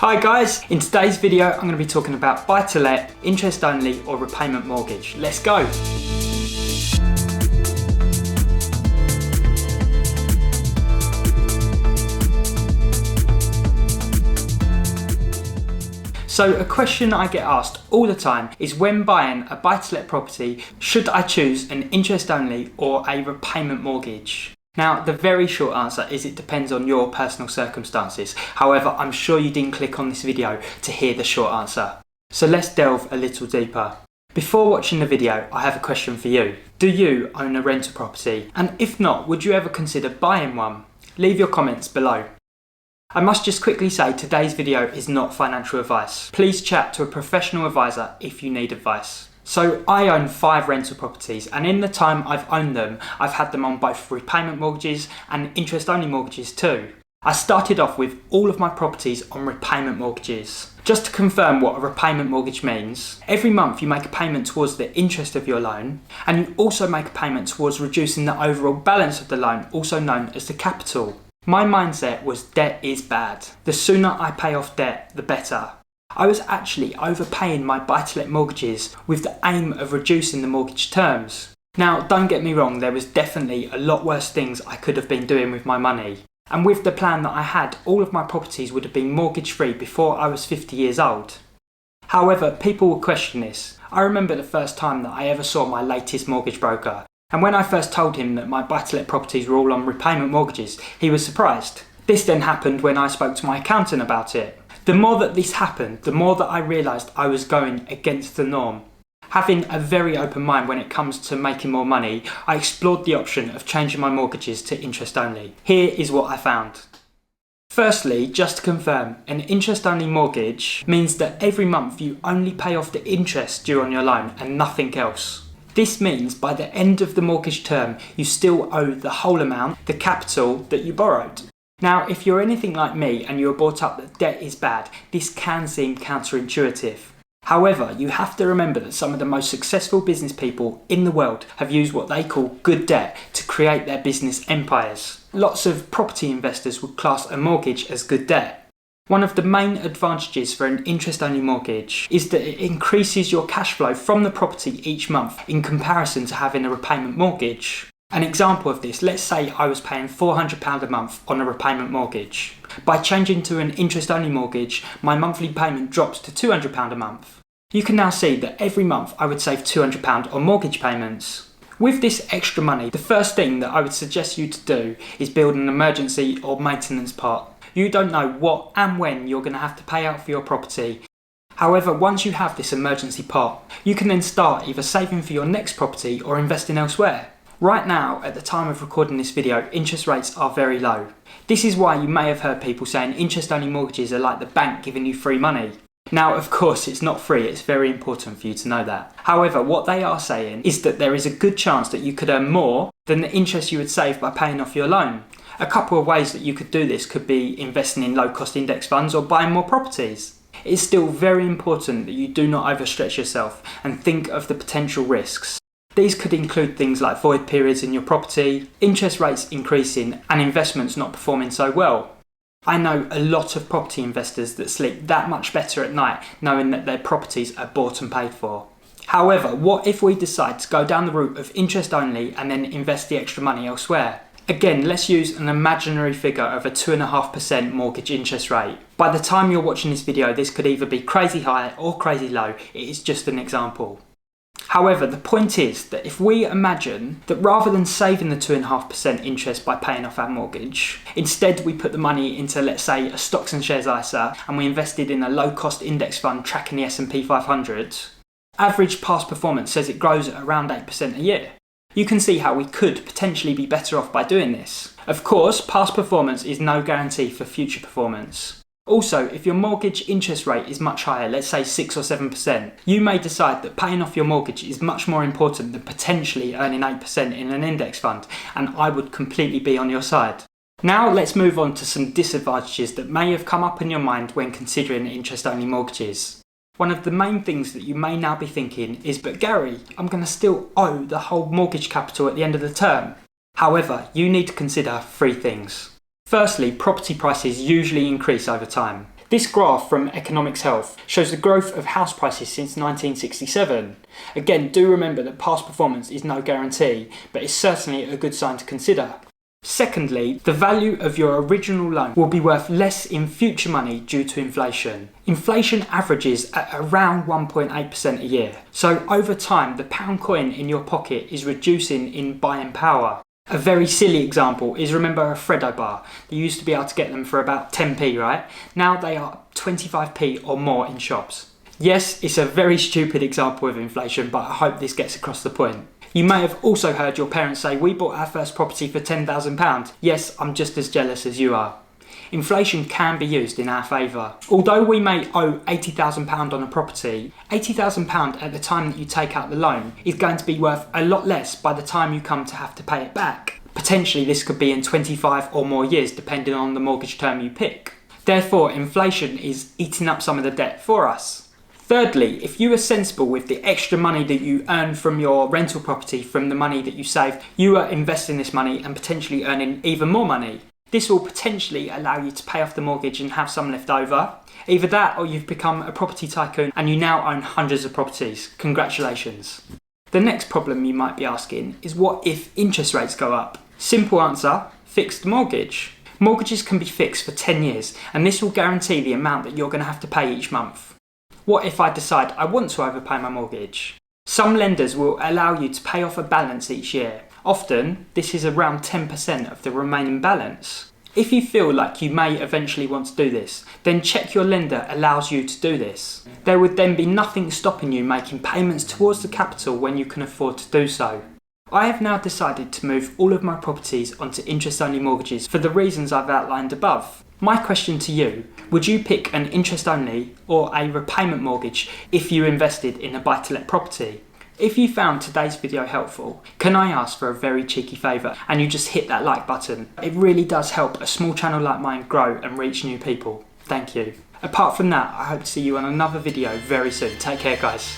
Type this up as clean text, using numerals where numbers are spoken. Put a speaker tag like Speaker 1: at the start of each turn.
Speaker 1: Hi guys, in today's video I'm going to be talking about buy-to-let, interest only or repayment mortgage. Let's go! So a question I get asked all the time is when buying a buy-to-let property, should I choose an interest only or a repayment mortgage? Now, the very short answer is it depends on your personal circumstances. However, I'm sure you didn't click on this video to hear the short answer. So let's delve a little deeper. Before watching the video, I have a question for you. Do you own a rental property? And if not, would you ever consider buying one? Leave your comments below. I must just quickly say today's video is not financial advice. Please chat to a professional advisor if you need advice. So I own 5 rental properties, and in the time I've owned them, I've had them on both repayment mortgages and interest only mortgages too. I started off with all of my properties on repayment mortgages. Just to confirm what a repayment mortgage means, every month you make a payment towards the interest of your loan, and you also make a payment towards reducing the overall balance of the loan, also known as the capital. My mindset was debt is bad. The sooner I pay off debt, the better. I was actually overpaying my buy-to-let mortgages with the aim of reducing the mortgage terms. Now, don't get me wrong, there was definitely a lot worse things I could have been doing with my money. And with the plan that I had, all of my properties would have been mortgage-free before I was 50 years old. However, people will question this. I remember the first time that I ever saw my latest mortgage broker. And when I first told him that my buy-to-let properties were all on repayment mortgages, he was surprised. This then happened when I spoke to my accountant about it. The more that this happened, the more that I realised I was going against the norm. Having a very open mind when it comes to making more money, I explored the option of changing my mortgages to interest only. Here is what I found. Firstly, just to confirm, an interest only mortgage means that every month you only pay off the interest due on your loan and nothing else. This means by the end of the mortgage term, you still owe the whole amount, the capital that you borrowed. Now, if you're anything like me and you're brought up that debt is bad, this can seem counterintuitive. However, you have to remember that some of the most successful business people in the world have used what they call good debt to create their business empires. Lots of property investors would class a mortgage as good debt. One of the main advantages for an interest-only mortgage is that it increases your cash flow from the property each month in comparison to having a repayment mortgage. An example of this, let's say I was paying £400 a month on a repayment mortgage. By changing to an interest-only mortgage, my monthly payment drops to £200 a month. You can now see that every month I would save £200 on mortgage payments. With this extra money, the first thing that I would suggest you to do is build an emergency or maintenance pot. You don't know what and when you're going to have to pay out for your property. However, once you have this emergency pot, you can then start either saving for your next property or investing elsewhere. Right now, at the time of recording this video, interest rates are very low. This is why you may have heard people saying interest-only mortgages are like the bank giving you free money. Now, of course, it's not free, it's very important for you to know that. However, what they are saying is that there is a good chance that you could earn more than the interest you would save by paying off your loan. A couple of ways that you could do this could be investing in low-cost index funds or buying more properties. It's still very important that you do not overstretch yourself and think of the potential risks. These could include things like void periods in your property, interest rates increasing and investments not performing so well. I know a lot of property investors that sleep that much better at night knowing that their properties are bought and paid for. However, what if we decide to go down the route of interest only and then invest the extra money elsewhere? Again, let's use an imaginary figure of a 2.5% mortgage interest rate. By the time you're watching this video, this could either be crazy high or crazy low. It is just an example. However, the point is that if we imagine that rather than saving the 2.5% interest by paying off our mortgage, instead we put the money into, let's say, a stocks and shares ISA and we invested in a low-cost index fund tracking the S&P 500, average past performance says it grows at around 8% a year. You can see how we could potentially be better off by doing this. Of course, past performance is no guarantee for future performance. Also, if your mortgage interest rate is much higher, let's say 6 or 7%, you may decide that paying off your mortgage is much more important than potentially earning 8% in an index fund, and I would completely be on your side. Now let's move on to some disadvantages that may have come up in your mind when considering interest-only mortgages. One of the main things that you may now be thinking is, but Gary, I'm going to still owe the whole mortgage capital at the end of the term. However, you need to consider 3 things. Firstly, property prices usually increase over time. This graph from Economics Health shows the growth of house prices since 1967. Again, do remember that past performance is no guarantee, but it's certainly a good sign to consider. Secondly, the value of your original loan will be worth less in future money due to inflation. Inflation averages at around 1.8% a year, so over time the pound coin in your pocket is reducing in buying power. A very silly example is, remember a Freddo bar? You used to be able to get them for about 10p, right? Now they are 25p or more in shops. Yes, it's a very stupid example of inflation, but I hope this gets across the point. You may have also heard your parents say, "We bought our first property for £10,000. Yes, I'm just as jealous as you are. Inflation can be used in our favour. Although we may owe £80,000 on a property, £80,000 at the time that you take out the loan is going to be worth a lot less by the time you come to have to pay it back. Potentially this could be in 25 or more years depending on the mortgage term you pick. Therefore, inflation is eating up some of the debt for us. Thirdly, if you are sensible with the extra money that you earn from your rental property, from the money that you save, you are investing this money and potentially earning even more money. This will potentially allow you to pay off the mortgage and have some left over. Either that or you've become a property tycoon and you now own hundreds of properties. Congratulations. The next problem you might be asking is, what if interest rates go up? Simple answer, fixed mortgage. Mortgages can be fixed for 10 years and this will guarantee the amount that you're going to have to pay each month. What if I decide I want to overpay my mortgage? Some lenders will allow you to pay off a balance each year. Often, this is around 10% of the remaining balance. If you feel like you may eventually want to do this, then check your lender allows you to do this. There would then be nothing stopping you making payments towards the capital when you can afford to do so. I have now decided to move all of my properties onto interest-only mortgages for the reasons I've outlined above. My question to you, would you pick an interest-only or a repayment mortgage if you invested in a buy-to-let property? If you found today's video helpful, can I ask for a very cheeky favour and you just hit that like button? It really does help a small channel like mine grow and reach new people. Thank you. Apart from that, I hope to see you on another video very soon. Take care, guys.